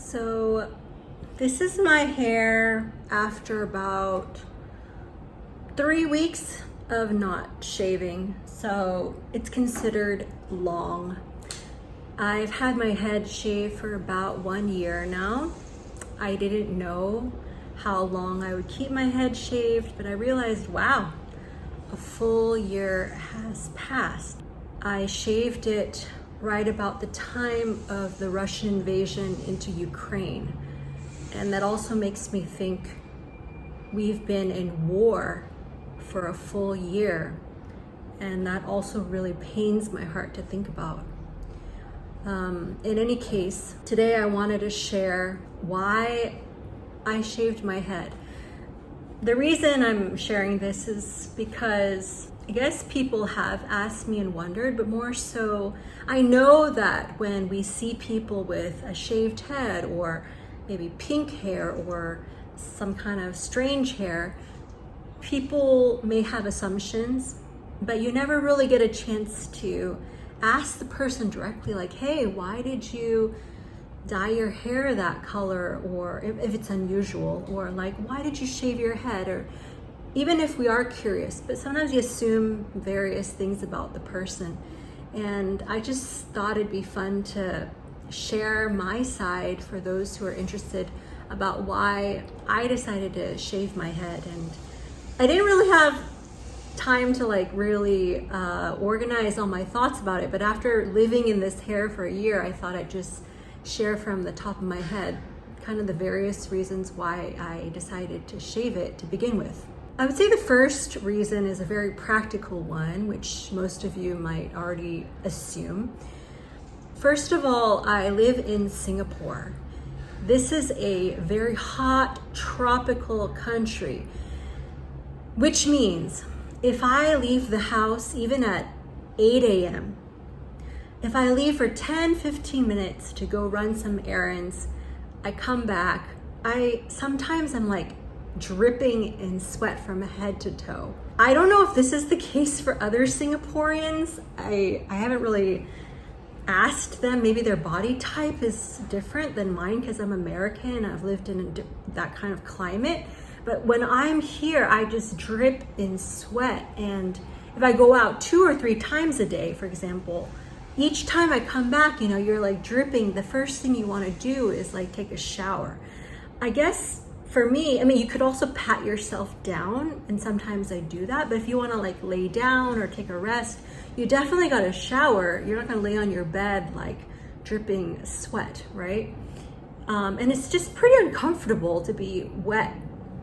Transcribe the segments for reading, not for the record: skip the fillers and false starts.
So this is my hair after about 3 weeks of not shaving. So it's considered long. I've had my head shaved for about 1 year now. I didn't know how long I would keep my head shaved, but I realized, wow, a full year has passed. I shaved it right about the time of the Russian invasion into Ukraine. And that also makes me think we've been in war for a full year. And that also really pains my heart to think about. In any case, today I wanted to share why I shaved my head. The reason I'm sharing this is because I guess people have asked me and wondered, but more so, I know that when we see people with a shaved head or maybe pink hair or some kind of strange hair, people may have assumptions, but you never really get a chance to ask the person directly, like, hey, why did you dye your hair that color? Or if it's unusual, or like, why did you shave your head? Or even if we are curious, but sometimes we assume various things about the person. And I just thought it'd be fun to share my side for those who are interested about why I decided to shave my head. And I didn't really have time to really organize all my thoughts about it, but after living in this hair for a year, I thought I'd just share from the top of my head kind of the various reasons why I decided to shave it to begin with. I would say the first reason is a very practical one, which most of you might already assume. First of all, I live in Singapore. This is a very hot tropical country, which means if I leave the house even at 8 a.m., if I leave for 10-15 minutes to go run some errands, I come back, sometimes I'm like dripping in sweat from head to toe. I don't know if this is the case for other Singaporeans. I haven't really asked them. Maybe their body type is different than mine because I'm American. I've lived in that kind of climate. But when I'm here, I just drip in sweat. And if I go out 2 or 3 times a day, for example, each time I come back, you're like dripping. The first thing you want to do is like take a shower. I guess for me, you could also pat yourself down, and sometimes I do that. But if you want to like lay down or take a rest, you definitely got to shower. You're not going to lay on your bed like dripping sweat, right? And it's just pretty uncomfortable to be wet.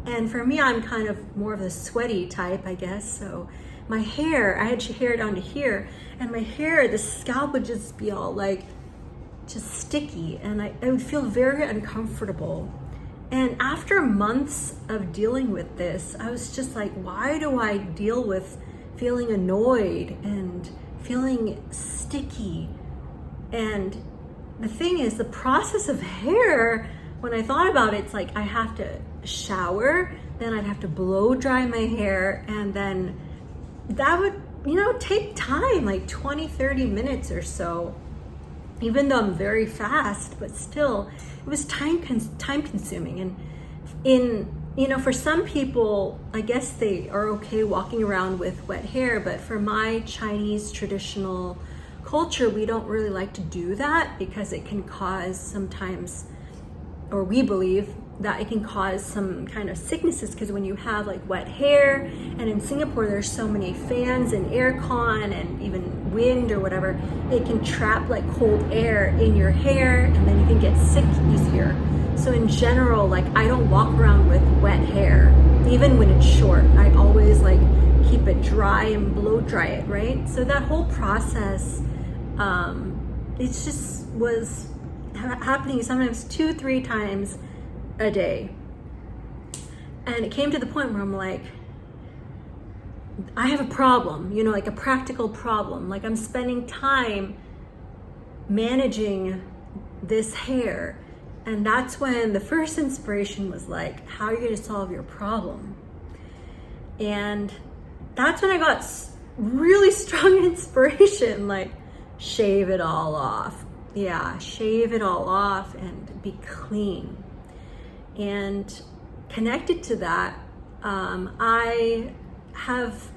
And for me, I'm kind of more of the sweaty type, I guess. So my hair, I had hair down to here, and my hair, the scalp would just be all like just sticky, and I would feel very uncomfortable. And after months of dealing with this, I was just like, why do I deal with feeling annoyed and feeling sticky? And the thing is, the process of hair, when I thought about it, it's like I have to shower, then I'd have to blow dry my hair, and then that would, take time, like 20-30 minutes or so. Even though I'm very fast, but still, it was time consuming. And for some people, I guess they are okay walking around with wet hair, but for my Chinese traditional culture, we don't really like to do that because it can cause sometimes, or we believe that it can cause some kind of sicknesses, because when you have like wet hair, and in Singapore there's so many fans and aircon and even wind or whatever, it can trap like cold air in your hair, and then you can get sick easier. So in general, like I don't walk around with wet hair, even when it's short. I always like keep it dry and blow dry it, right? So that whole process, it just was happening sometimes 2-3 times a day. And it came to the point where I'm like, I have a problem, like a practical problem. Like I'm spending time managing this hair. And that's when the first inspiration was like, how are you going to solve your problem? And that's when I got really strong inspiration, like shave it all off. yeah, shave it all off and be clean. And connected to that, I have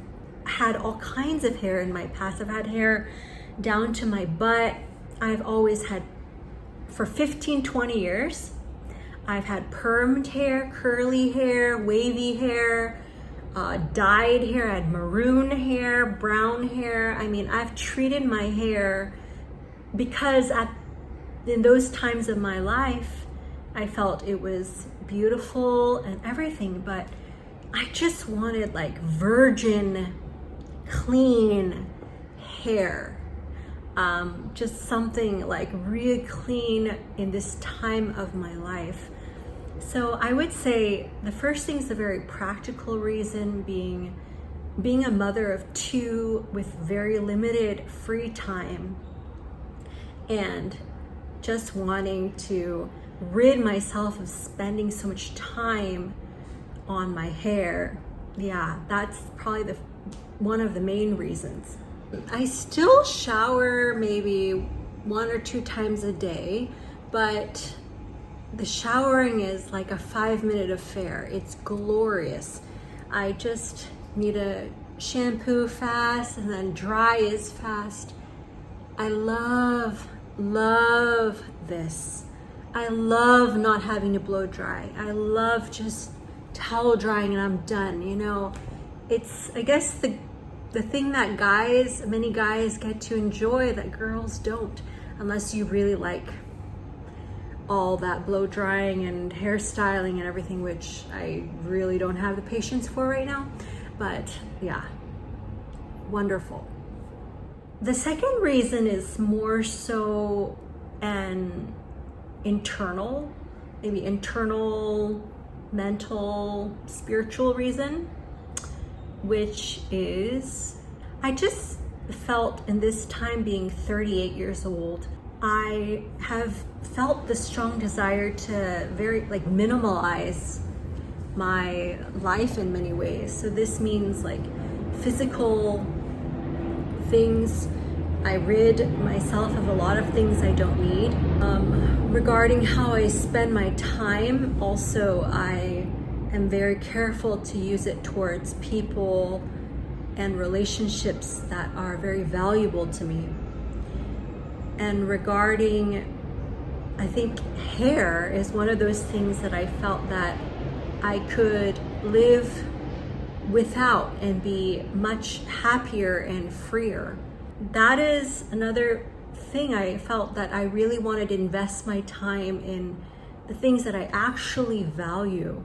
had all kinds of hair in my past. I've had hair down to my butt. I've always had, for 15, 20 years, I've had permed hair, curly hair, wavy hair, dyed hair. I had maroon hair, brown hair. I mean, I've treated my hair because in those times of my life, I felt it was beautiful and everything, but I just wanted like virgin, clean hair. Just something like really clean in this time of my life. So I would say the first thing is a very practical reason, being a mother of two with very limited free time and just wanting to rid myself of spending so much time on my hair. Yeah, that's probably one of the main reasons. I still shower maybe 1 or 2 times a day, but the showering is like a 5-minute affair. It's glorious. I just need to shampoo fast and then dry as fast. I love this. I love not having to blow dry. I love just towel drying and I'm done. You know, it's, I guess, the thing that many guys get to enjoy that girls don't, unless you really like all that blow drying and hairstyling and everything, which I really don't have the patience for right now. But yeah, wonderful. The second reason is more so an internal, maybe internal, mental, spiritual reason, which is I just felt in this time, being 38 years old, I have felt the strong desire to minimalize my life in many ways. So this means like physical things. I rid myself of a lot of things I don't need. Regarding how I spend my time, also I am very careful to use it towards people and relationships that are very valuable to me. And regarding, I think hair is one of those things that I felt that I could live without and be much happier and freer. That is another thing I felt, that I really wanted to invest my time in the things that I actually value.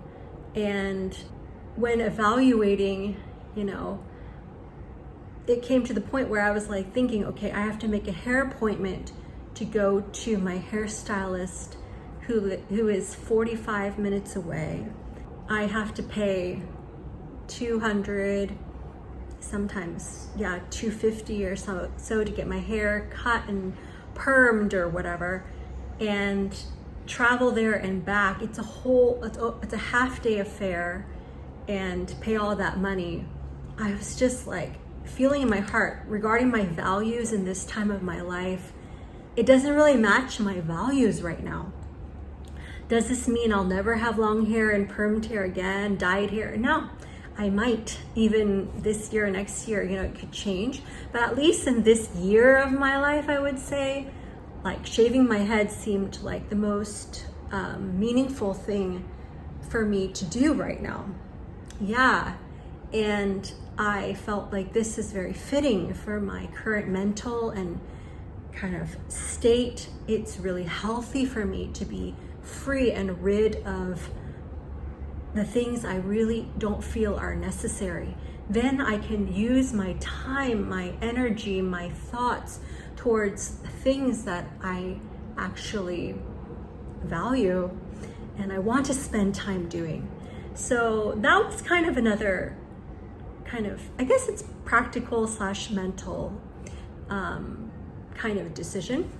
And when evaluating, it came to the point where I was like thinking, okay, I have to make a hair appointment to go to my hairstylist who is 45 minutes away. I have to pay $200, sometimes, $250 or so to get my hair cut and permed or whatever, and travel there and back. It's a half-day affair, and pay all that money. I was just like feeling in my heart regarding my values in this time of my life, it doesn't really match my values right now. Does this mean I'll never have long hair and permed hair again, dyed hair? No. I might, even this year or next year, it could change. But at least in this year of my life, I would say, like shaving my head seemed like the most meaningful thing for me to do right now. Yeah, and I felt like this is very fitting for my current mental and kind of state. It's really healthy for me to be free and rid of the things I really don't feel are necessary. Then I can use my time, my energy, my thoughts towards things that I actually value and I want to spend time doing. So that was kind of another I guess it's practical / mental kind of decision.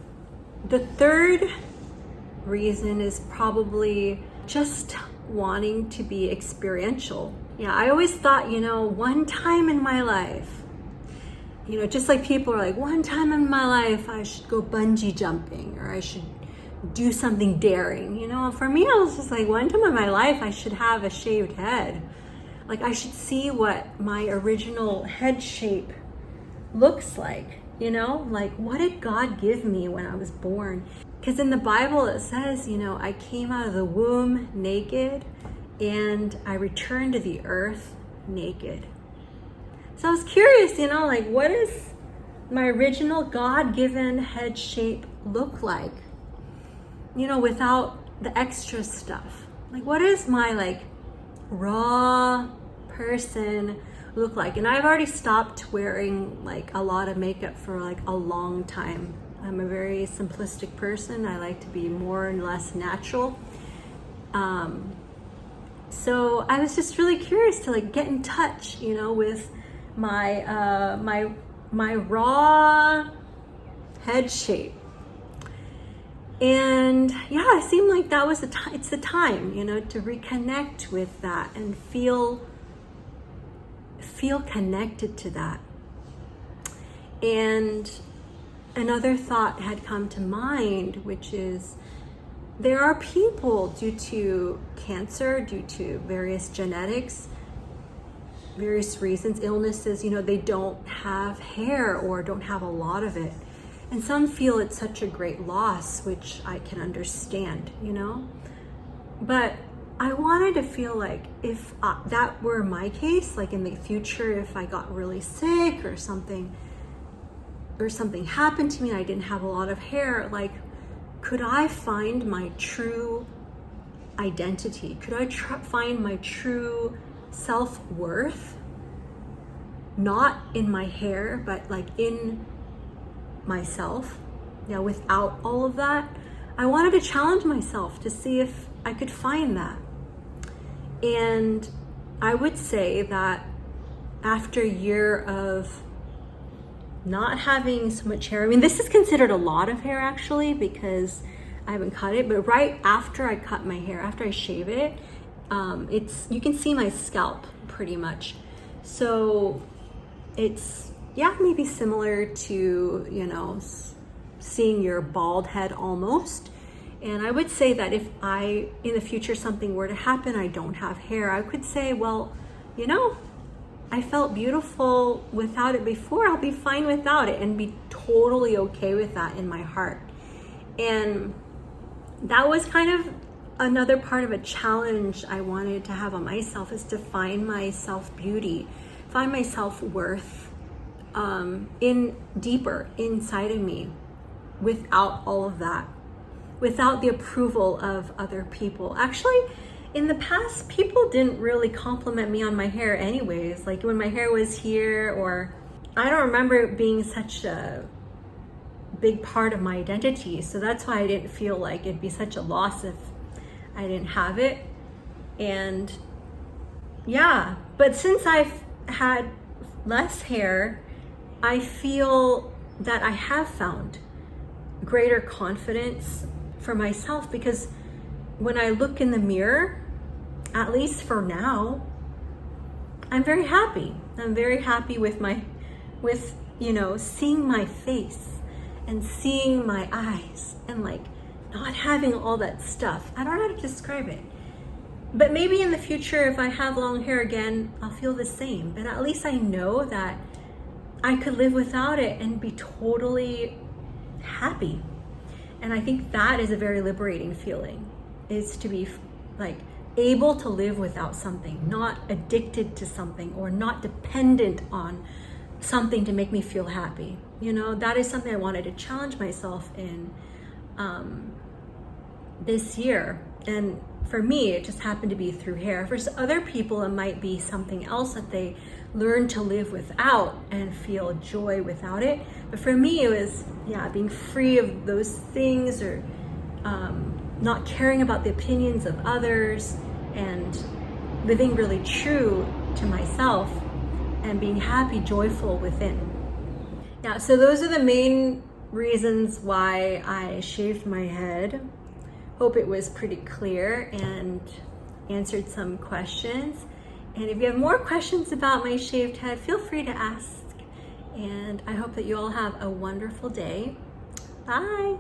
The third reason is probably just wanting to be experiential. Yeah, I always thought, one time in my life, You know, just like people are like, one time in my life I should go bungee jumping, or I should do something daring. You know, for me, I was just like, one time in my life I should have a shaved head. Like, I should see what my original head shape looks like, you know, like, what did God give me when I was born? Because in the Bible it says, you know, I came out of the womb naked and I returned to the earth naked. So I was curious, you know, like, what does my original God-given head shape look like? You know, without the extra stuff. Like, what is my, like, raw person look like? And I've already stopped wearing like a lot of makeup for like a long time. I'm a very simplistic person. I like to be more and less natural. So I was just really curious to like get in touch, you know, with my my raw head shape. And yeah, it seemed like that was it's the time, you know, to reconnect with that and feel connected to that. And another thought had come to mind, which is there are people, due to cancer, due to various genetics, various reasons, illnesses, you know, they don't have hair or don't have a lot of it. And some feel it's such a great loss, which I can understand, you know. But I wanted to feel like if that were my case, like in the future, if I got really sick or something happened to me and I didn't have a lot of hair, like, could I find my true identity? Could I find my true self-worth? Not in my hair, but like in myself, you know, without all of that. I wanted to challenge myself to see if I could find that. And I would say that after a year of not having so much hair, I mean, this is considered a lot of hair actually because I haven't cut it, but right after I cut my hair, after I shave it, you can see my scalp pretty much. So it's, yeah, maybe similar to, you know, seeing your bald head almost. And I would say that if in the future, something were to happen, I don't have hair, I could say, well, you know, I felt beautiful without it before, I'll be fine without it and be totally okay with that in my heart. And that was kind of another part of a challenge I wanted to have on myself, is to find my self-beauty, find my self-worth deeper inside of me without all of that, without the approval of other people. Actually, in the past, people didn't really compliment me on my hair anyways. Like when my hair was here, or I don't remember it being such a big part of my identity. So that's why I didn't feel like it'd be such a loss if I didn't have it. And yeah, but since I've had less hair, I feel that I have found greater confidence for myself, because when I look in the mirror, at least for now, I'm very happy. I'm very happy with you know, seeing my face and seeing my eyes and like not having all that stuff. I don't know how to describe it. But maybe in the future, if I have long hair again, I'll feel the same. But at least I know that I could live without it and be totally happy. And I think that is a very liberating feeling, is to be like able to live without something, not addicted to something or not dependent on something to make me feel happy. You know, that is something I wanted to challenge myself in this year. And for me, it just happened to be through hair. For other people, it might be something else that they learn to live without and feel joy without it. But for me, it was, yeah, being free of those things, or not caring about the opinions of others, and living really true to myself and being happy, joyful within. Yeah, so those are the main reasons why I shaved my head. Hope it was pretty clear and answered some questions. And if you have more questions about my shaved head, feel free to ask. And I hope that you all have a wonderful day. Bye.